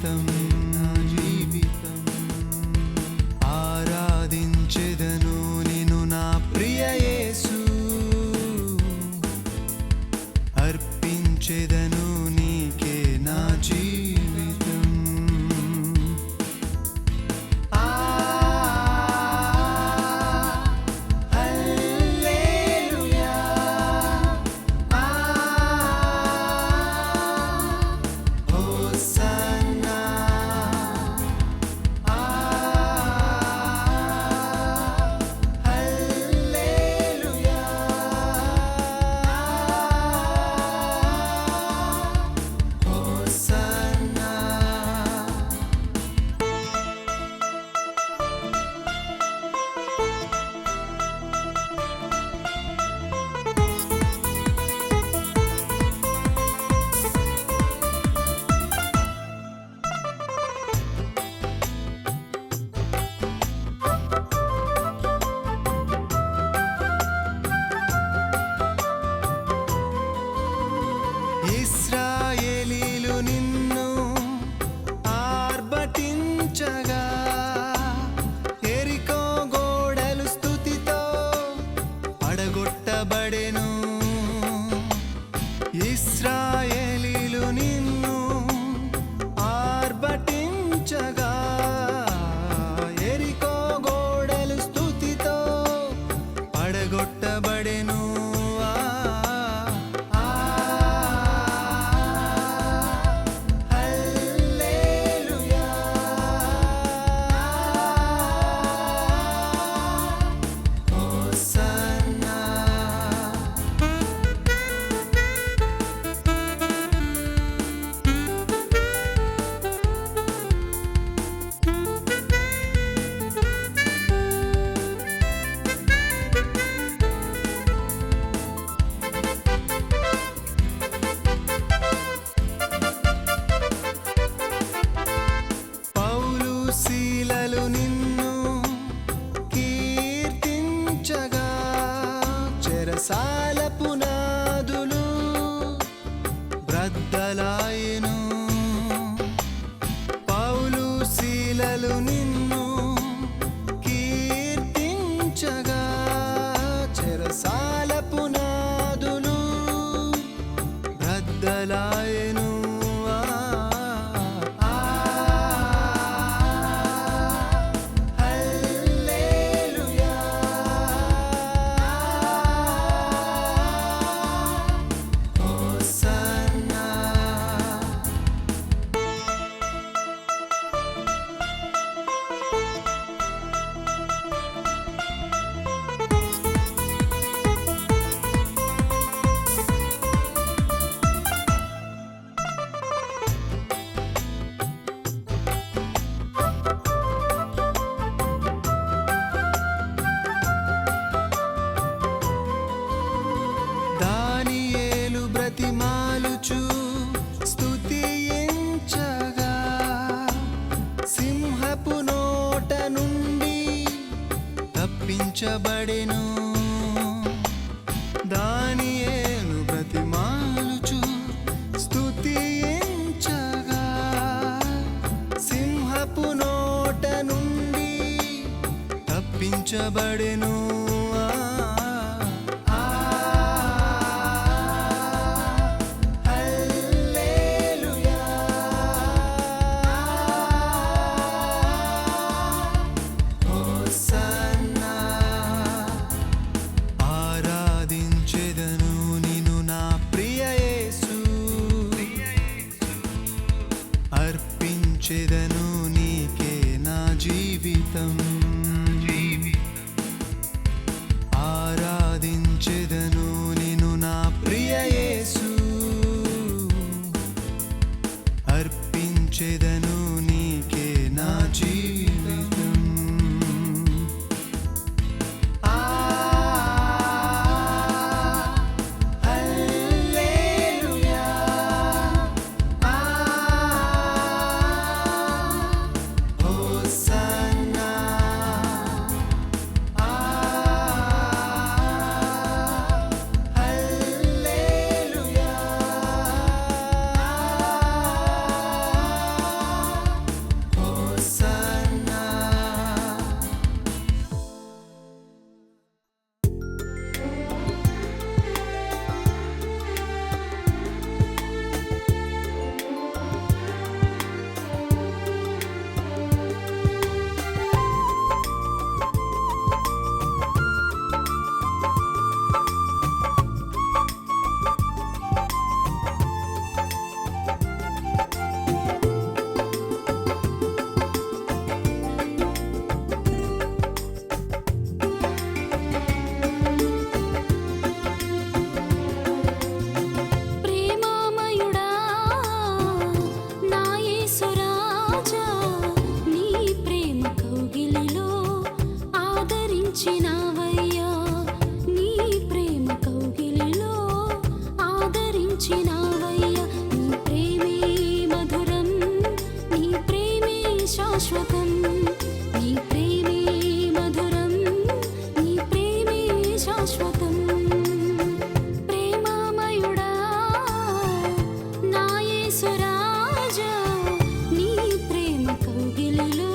జీవితం ఆరాధించెదను నిన్ను నా ప్రియ యేసు అర్పించెదను నీకే నా జీవితం ఇశ్రాయేలీలు నిన్ను ఆర్భటించగా యెరికో గోడలు స్తుతితో పడగొట్టబడెను ఇశ్రాయేలీలు నిన్ను ఆర్భటించగా యెరికో గోడలు స్తుతితో పడగొట్టబడెను శీలలు నిన్ను కీర్తించగా చెరసాల పునాదులు బ్రద్దలాయెను పౌలు శీలలు నిన్ను కీర్తించగా చెరసాల పునాదులు బ్రద్దలాయెను దానియేలు బ్రతిమాలుచు స్తుతించగా సింహపు నోట నుండి తప్పించబడెను దానియేలు బ్రతిమాలుచు స్తుతించగా సింహపు నోట నుండి తప్పించబడెను ఆరాధించెదను నిన్ను నా ప్రియ యేసు అర్పించెదను నీకే నా జీవితం శాశ్వతం నీ ప్రేమే మధురం నీ ప్రేమే శాశ్వతం ప్రేమమయుడా నా యేసు రాజా నీ ప్రేమ కౌగిలిలో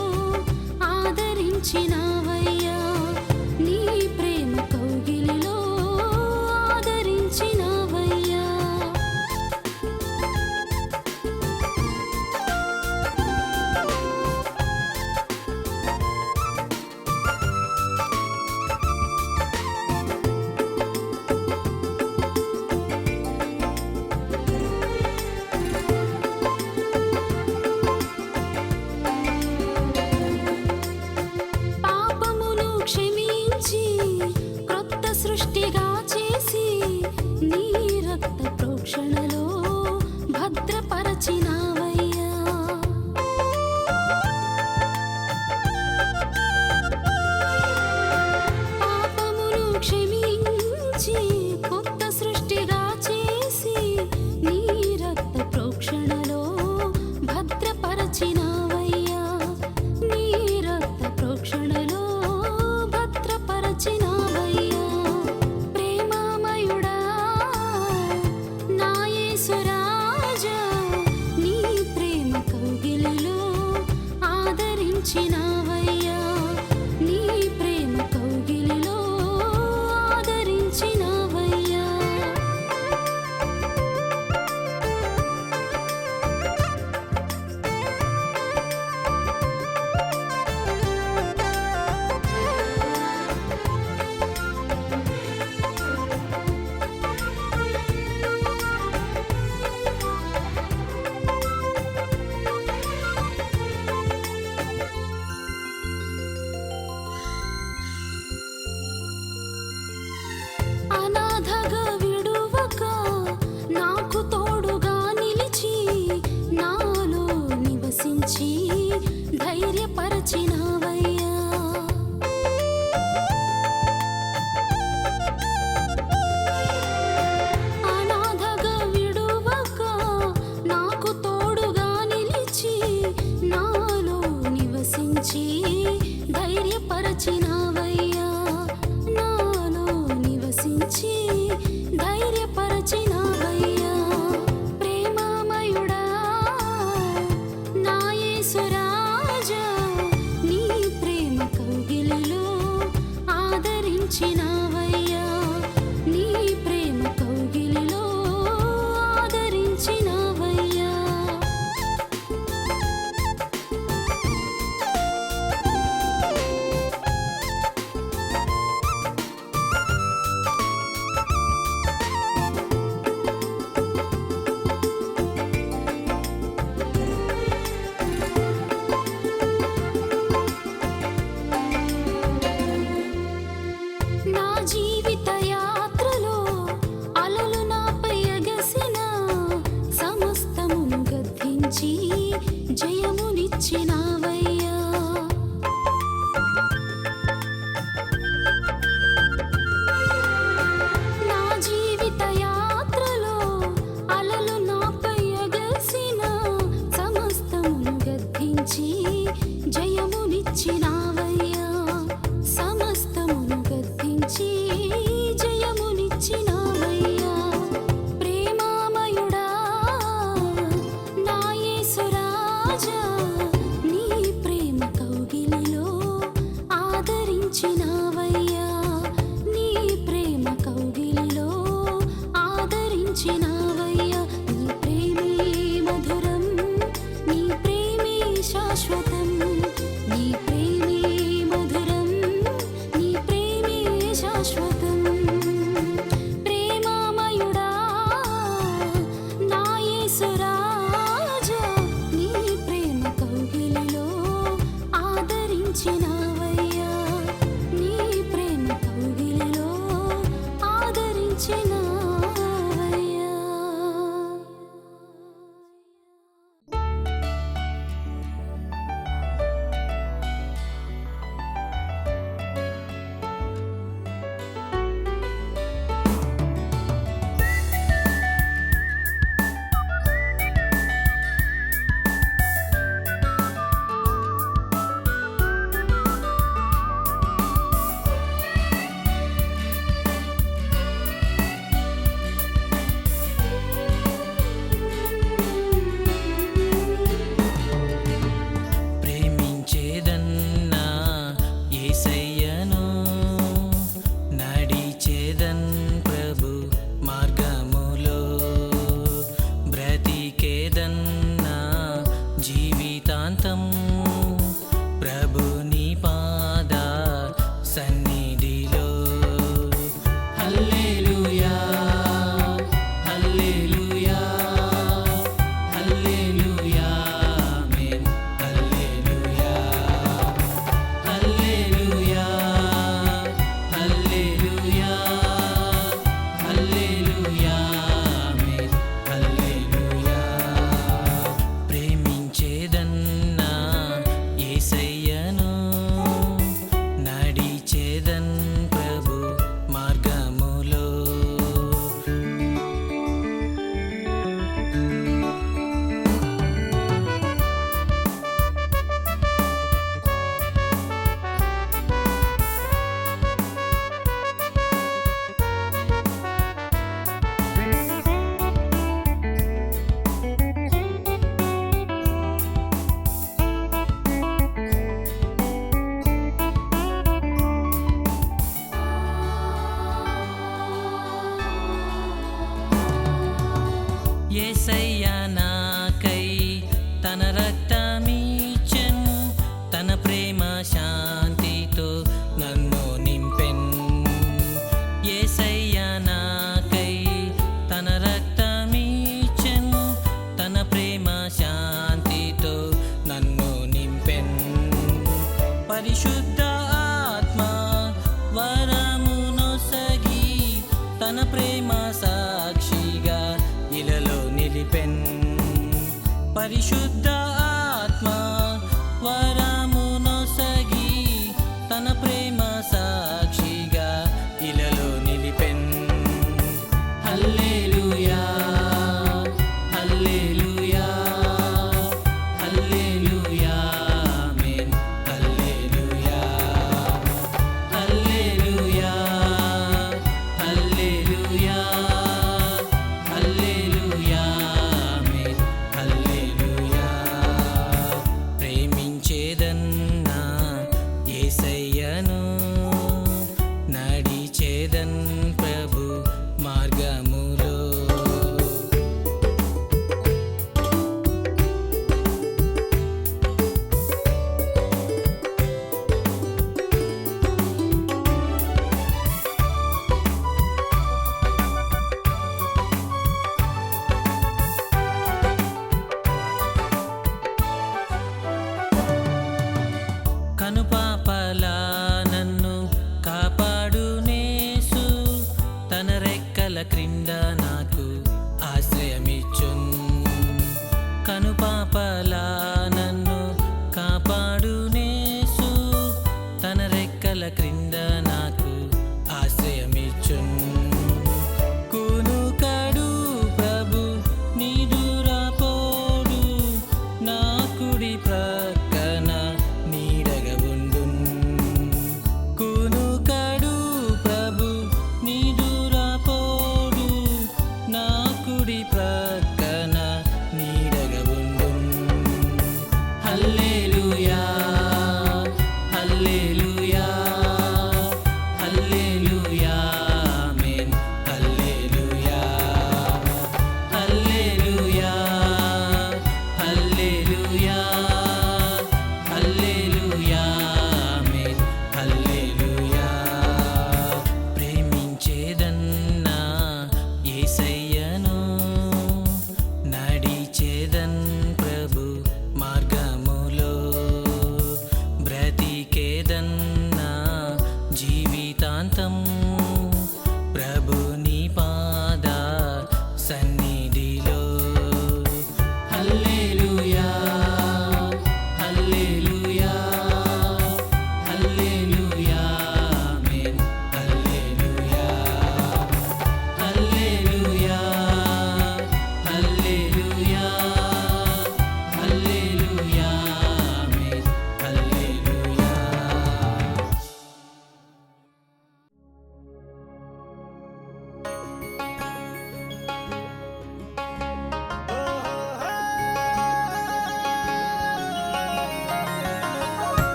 ఆదరించినావయ్యా నీ ప్రేమ కౌగిలిలో ఆదరించినావయ్యా పాపమును క్షమించి క్రొత్త సృష్టిగా చేసి నీ రక్త ప్రోక్షణలో భద్రపరచినావయ్యా పాపమును క్షమించి కొత్త సృష్టిగా చేసి నీ రక్త ప్రోక్షణలో భద్రపరచినావయ్యా నీ రక్త ప్రోక్షణలో భద్రపరచినావయ్యా ప్రేమమయుడా నా యేసు రాజా నీ ప్రేమ కౌగిలిలో ఆదరించినావయ్యా నీ ప్రేమ కౌగిలిలో ఆదరించినావయ్యా అనాథగా విడువక నాకు తోడుగా నిలిచి నాలో నివసించి ధైర్యపరచినావయ్యా అనాథగా విడువక నాకు తోడుగా నిలిచి నాలో నివసించి ధైర్యపరచినావయ్యా నాలో నివసించి ధైర్యపరచినావయ్యా ప్రేమమయుడా నా యేసు రాజా నీ ప్రేమ కౌగిలిలో ఆదరించినావయ్యా నీ ప్రేమ కౌగిలిలో ఆదరించినావయ్యా నా జీవిత యాత్రలో అలలు నాపై ఎగసిన సమస్తమును గద్దించి జయమునిచ్చినావయ్యా నా జీవిత యాత్రలో అలలు నాపై ఎగసిన సమస్తమును గద్దించి జయమునిచ్చినావయ్యా సమస్తమును గద్దించి జయమునిచ్చినావయ్యా ప్రేమమయుడా నా యేసు రాజా నీ ప్రేమ కౌగిలిలో ఆదరించినావయ్యా నీ ప్రేమ కౌగిలిలో ఆదరించినావయ్యా నీ ప్రేమే మధురం నీ ప్రేమే శాశ్వతం నీ ప్రేమే మధురం నీ ప్రేమే శాశ్వతం ప్రేమమయుడా నా యేసు రాజా నీ ప్రేమ కౌగిలిలో ఆదరించినావయ్యా నీ ప్రేమ కౌగిలిలో ఆదరించినావయ్యా కోసం ప్రభుని పాద సన్నిధిలో హల్లెలూయా హల్లెలూయా హల్లెలూయా ఆమేన్ హల్లెలూయా హల్లెలూయా హల్లెలూయా హల్లెలూయా ఆమేన్ హల్లెలూయా ప్రేమించేదన్నా యేసయ్యను నడిచేదన్ ప్రభు మార్గములో యేసయ్యా నాకై తన రక్తమిచ్చెను తన ప్రేమ శాంతితో నన్ను నింపెన్ యేసయ్యా నాకై తన రక్తమిచ్చెను తన ప్రేమ శాంతితో నన్ను నింపెన్ పరిశుద్ధ ఆత్మ వరమునొసగి తన ప్రేమ సాక్షిగా ఇలలో నిలిపెన్ పరిశుద్ధ ఆత్మ వరమునొసగి తన ప్రేమ సాక్షిగా ఇలలో నిలిపెన్ హల్లెలూయా హల్లెలూయా హల్లెలూయా ఆమేన్ హల్లెలూయా హల్లెలూయా హల్లెలూయా హల్లెలూయా ఆమేన్ హల్లెలూయా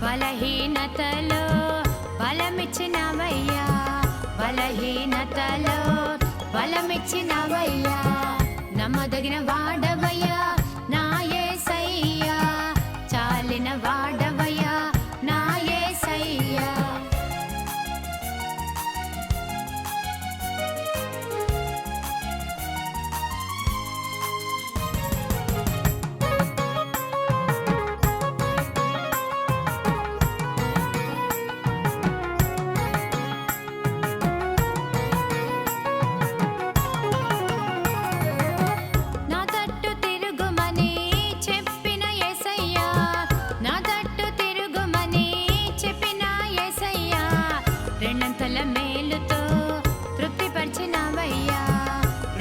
బలహీనతలో బలమిచ్చినవయ్యా, బలహీనతలో బలమిచ్చినవయ్యా, నమ్మదగిన వాడవయ్యా నా యేసయ్యా, చాలిన వాడవయ్యా నా యేసయ్యా. నా తట్టు తిరుగుమని చెప్పిన యేసయ్యా, నా తట్టు తిరుగుమని చెప్పిన యేసయ్యా, రెండంతల మేలుతో తృప్తిపరిచినవయ్యా,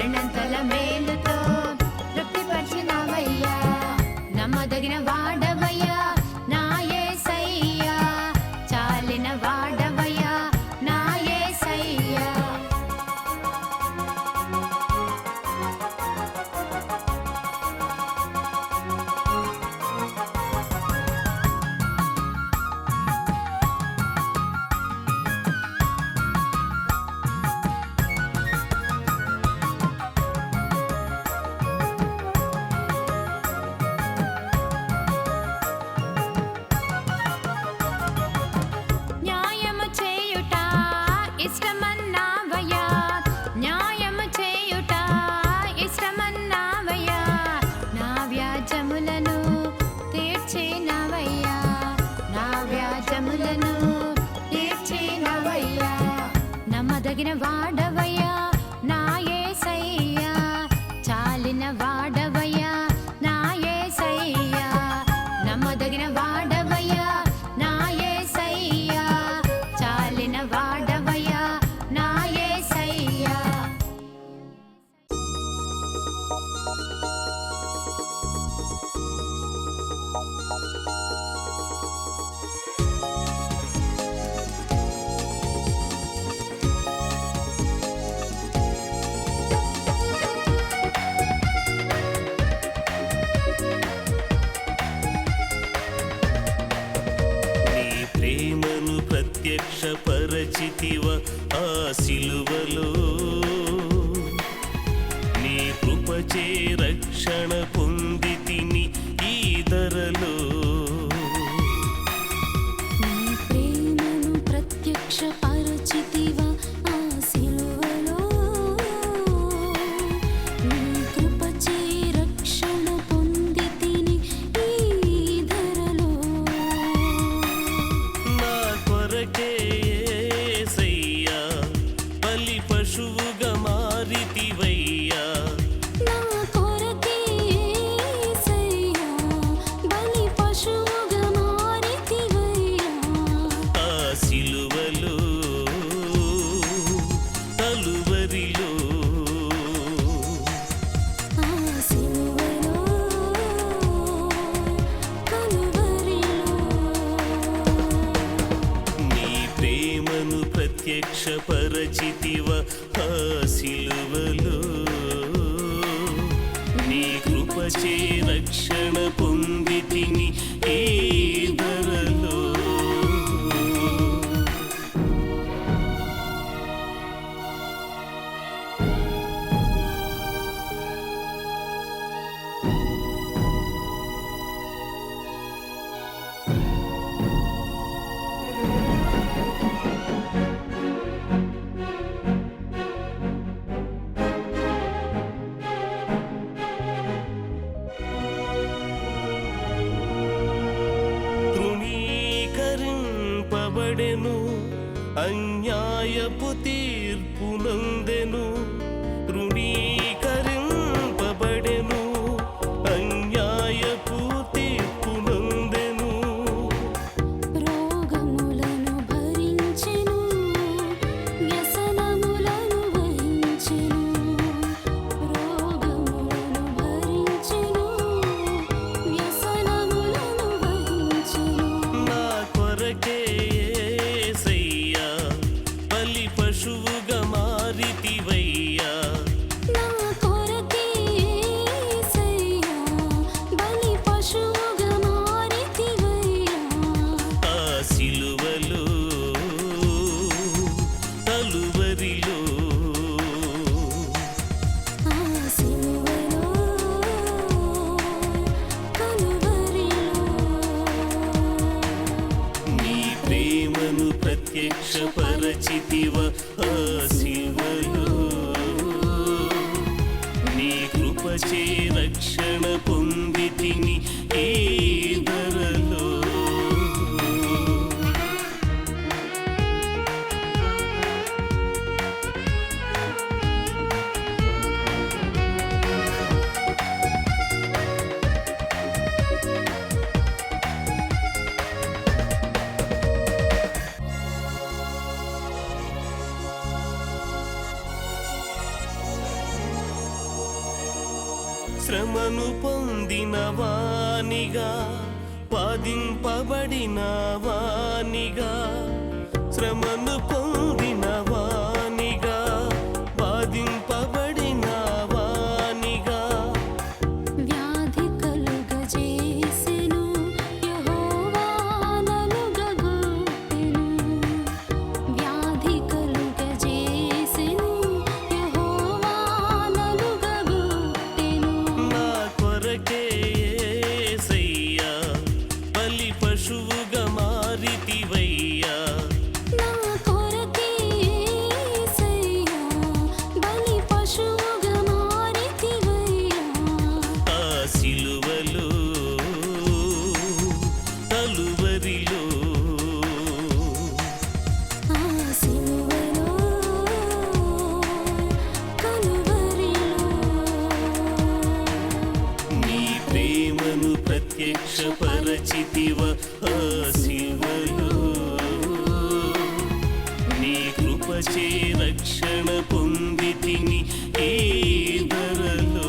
రెండంతల మేలుతో తృప్తిపరిచినవయ్యా, నమ్మదగిన వాడవయ్యా నా యేసయ్యా, చాలిన వాడవయ్యా నా యేసయ్యా. న్యాయము చేయుట ఇష్టమన్నావయ్యా, న్యాయము చేయుట ఇష్టమన్నావయ్యా, నా వ్యాజములను తీర్చినవయ్యా, నా వ్యాజములను తీర్చినవయ్యా, నమ్మదగిన వాడవయ్యా నా యేసయ్యా, చాలిన వాడవయ్యా నా యేసయ్యా, నమ్మదగిన వాడవయ్యా నా యేసయ్యా, చాలిన వాడవయ్యా నా యేసయ్యా. నీ ప్రేమను ప్రత్యక్షపరచితివ ఆ సిలువలో, నీ కృపచే రక్షణ పొందితిని ఈ ధరలో. నీ ప్రేమను ప్రత్యక్షపరచితివా ఆ సిలువలో, నీ కృపచే రక్షణ పొందితిని ఈ ధరలో, నా కొరకే యేసయ్యా బలి పశువుగా మారితివయ్యా, నా కొరకే యేసయ్యా బలి పశువుగా మారితివయ్యా, ఆ సిలువలో కలువరిలో. ఆ సిలువలో కలువరిలో. నీ ప్రేమను ప్రత్యక్షపరచితివ ఆ సిలువలో, నీ కృపచే రక్షణ పొందితిని ఈ ధరలో. తృణీకరింపబడెను అన్యాయపు తీర్పునందెను, తృణీకరింపబడెను అన్యాయపు తీర్పునందెను, రోగములను భరించెను, వ్యసనములను వహించెను, రోగములను భరించెను, వ్యసనములను వహించెను, నా కొరకే యేసయ్యా బలి పశువుగా మారితివయ్యా, ప్రత్యక్షపరచితివ ఆ శిలువలో నీ కృపచే రక్షణ పొందితిని ఈ ధరలో శ్రమను పొందిన వానిగా బాధింపబడిన వానిగా శ్రమను పొందిన వానిగా బాధింపబడిన వానిగా వ్యాధి కలుగజేసెను యెహోవా నలుగగొట్టెను వ్యాధి కలుగజేసెను యెహోవా నలుగగొట్టెను నా కొరకే యేసయ్యా బలి పశువుగా మారితివయ్యా నా కొరకే యేసయ్యా బలి పశువుగా మారితివయ్యా ఆ సిలువలో కలువరిలో ఆ సిలువలో కలువరిలో నీ ప్రేమను ప్రత్యక్షపరచితివ ఆ శిలువలో నీ కృపచే రక్షణ పొందితిని ఈ ధరలో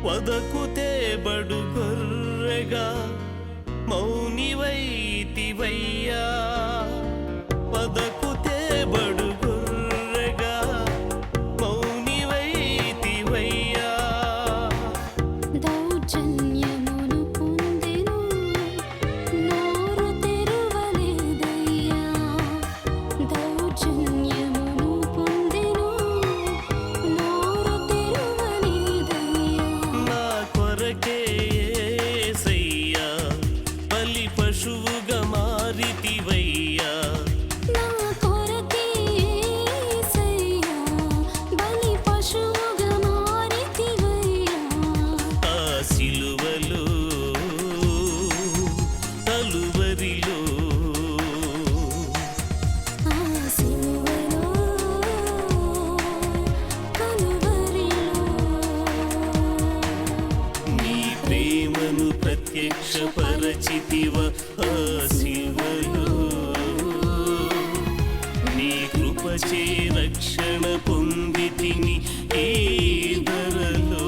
వదకు తేబడు గొర్రెగా మౌనివైతివయ్యా వదకు తేబడు గొర్రెగా మౌనివైతివయ్యా దౌర్జన్యమును పొందెను నోరు తెరువలేదయ్యా దౌర్జన్యమును పొందెను నోరు తెరువలేదయ్యా నా కొరకే యేసయ్యా బలి పశువుగా మారితివయ్యా నా కొరకే యేసయ్యా బలి పశువుగా మారితివయ్యా ఆ సిలువలో కలువరిలో ఆ సిలువలో కలువరిలో నీ ప్రేమను ప్రత్యక్షపరచితివ ఆ శిలువలో నీ కృపచే రక్షణ పొందితిని ఈ ధరలో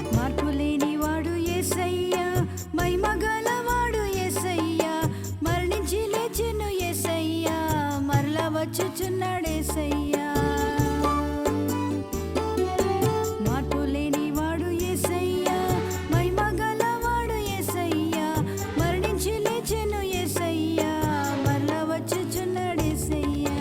మార్పులేనివాడు యేసయ్యా మహిమగలవాడు యేసయ్యా మరణించి లేచెను యేసయ్యా మరలా వచ్చుచున్నాడు యేసయ్యా మార్పులేనివాడు యేసయ్యా మహిమగలవాడు యేసయ్యా మరణించి లేచెను యేసయ్యా మరలా వచ్చుచున్నాడు యేసయ్యా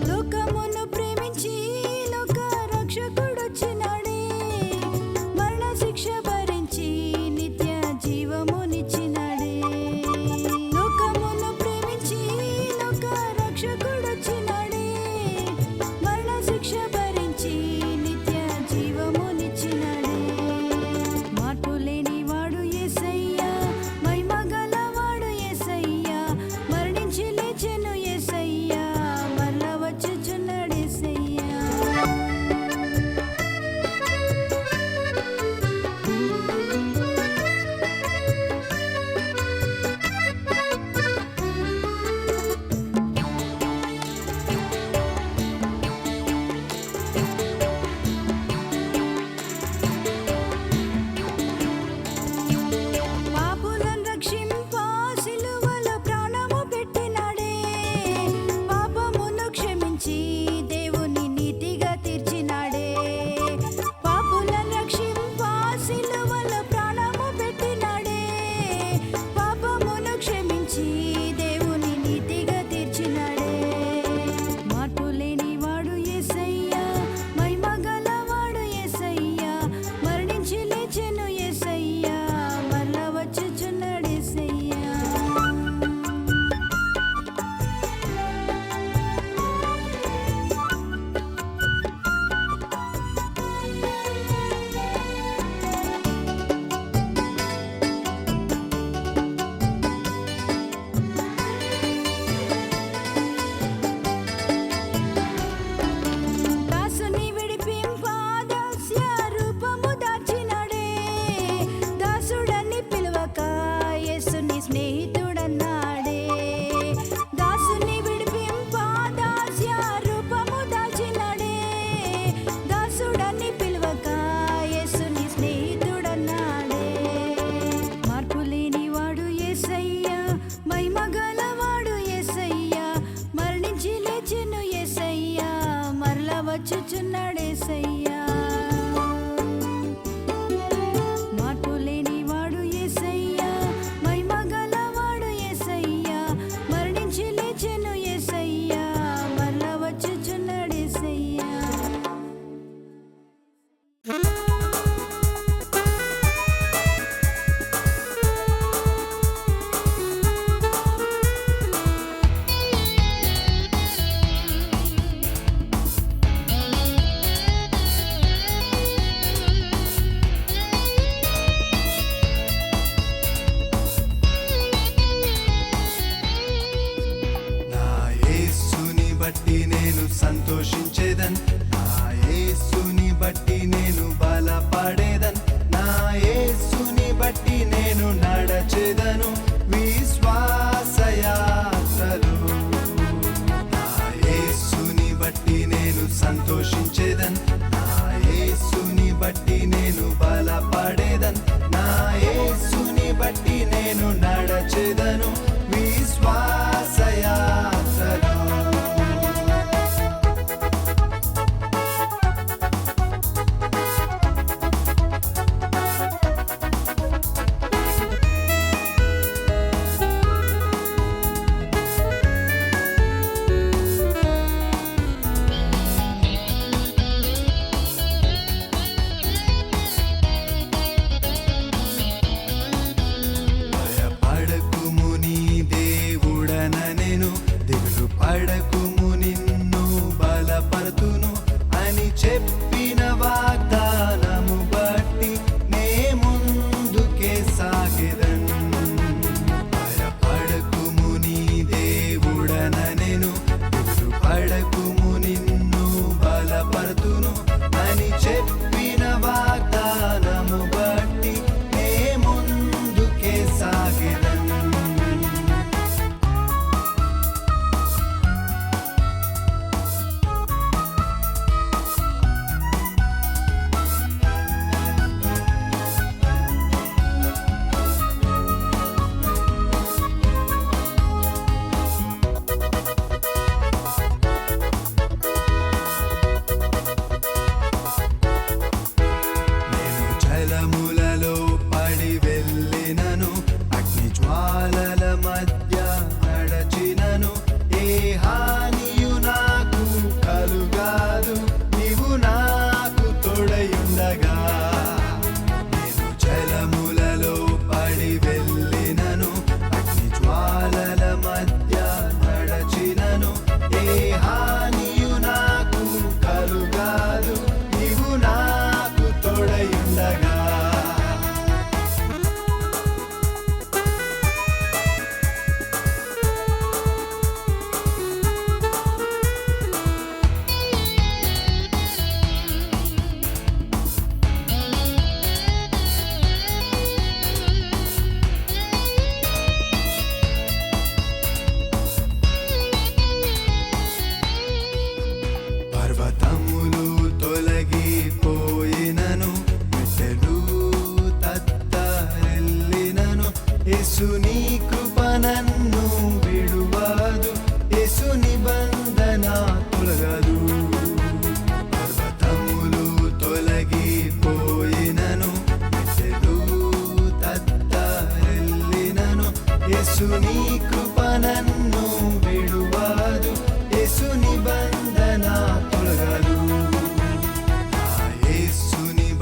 లోకమును ప్రేమించి లోక రక్షకుడొచ్చినాడే మరణ శిక్ష భరించి నిత్య జీవ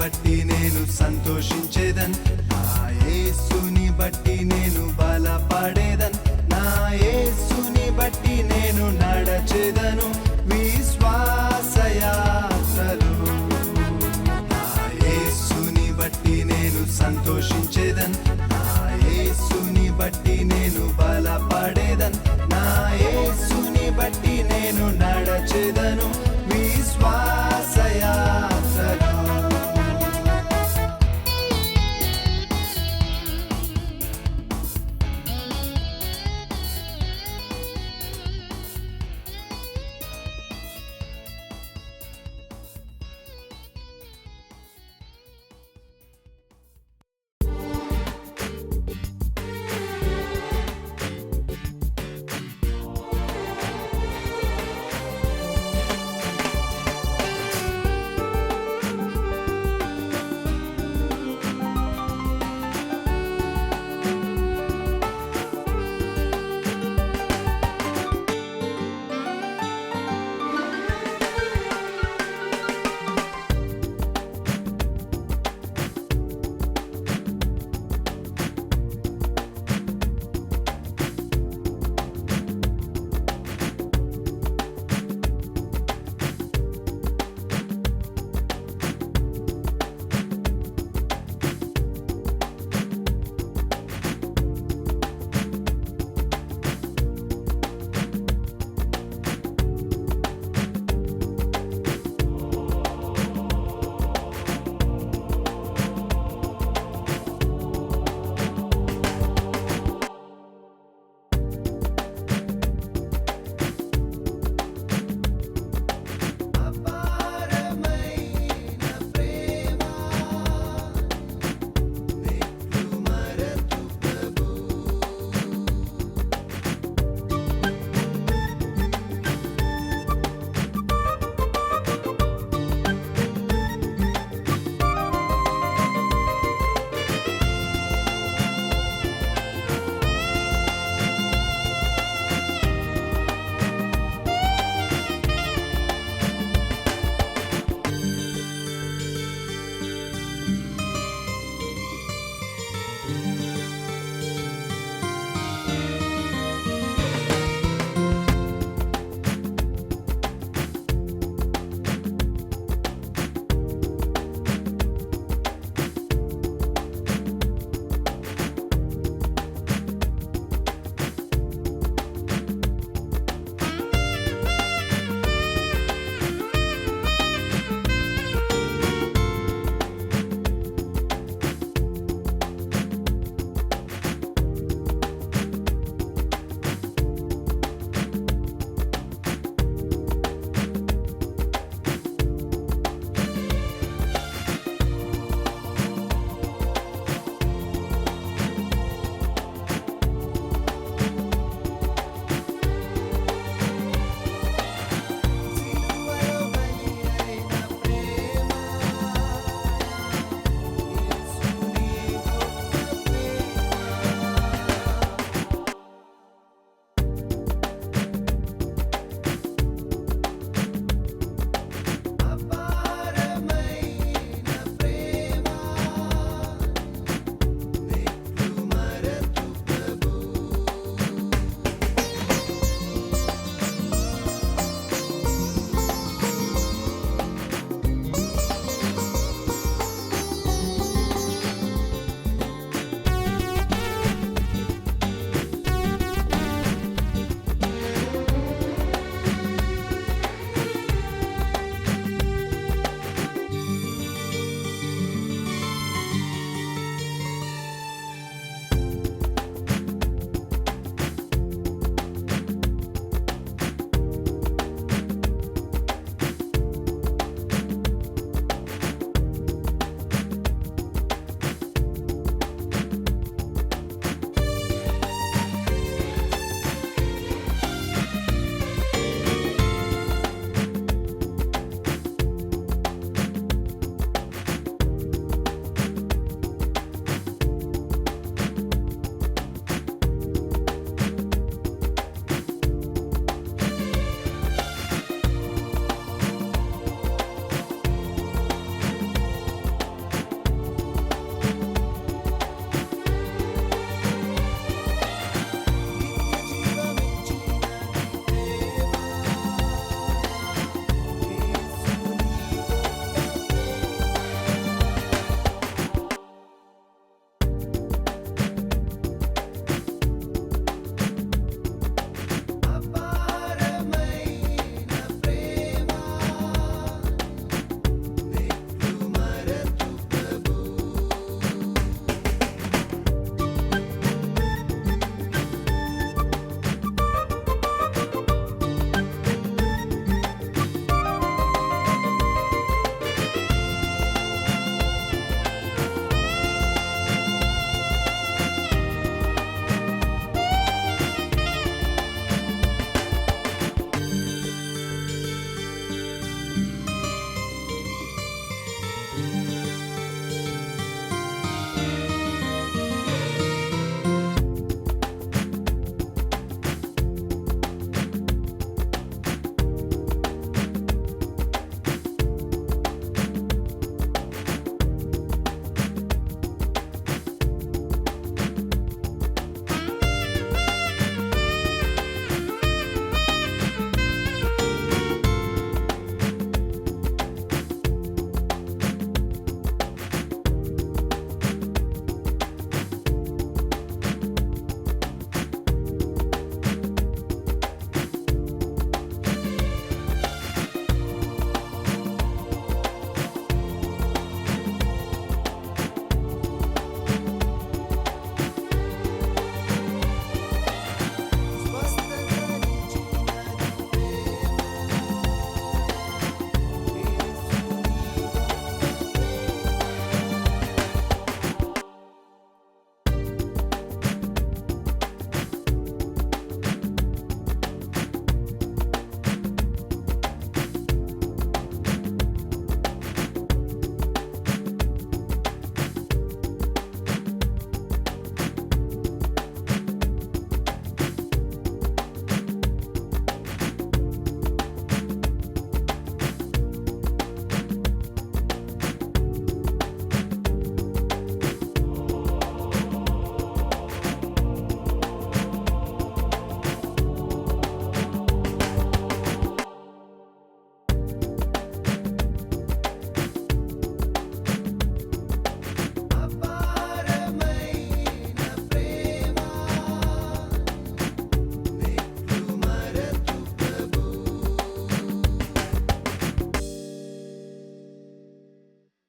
బట్టి నేను సంతోషించ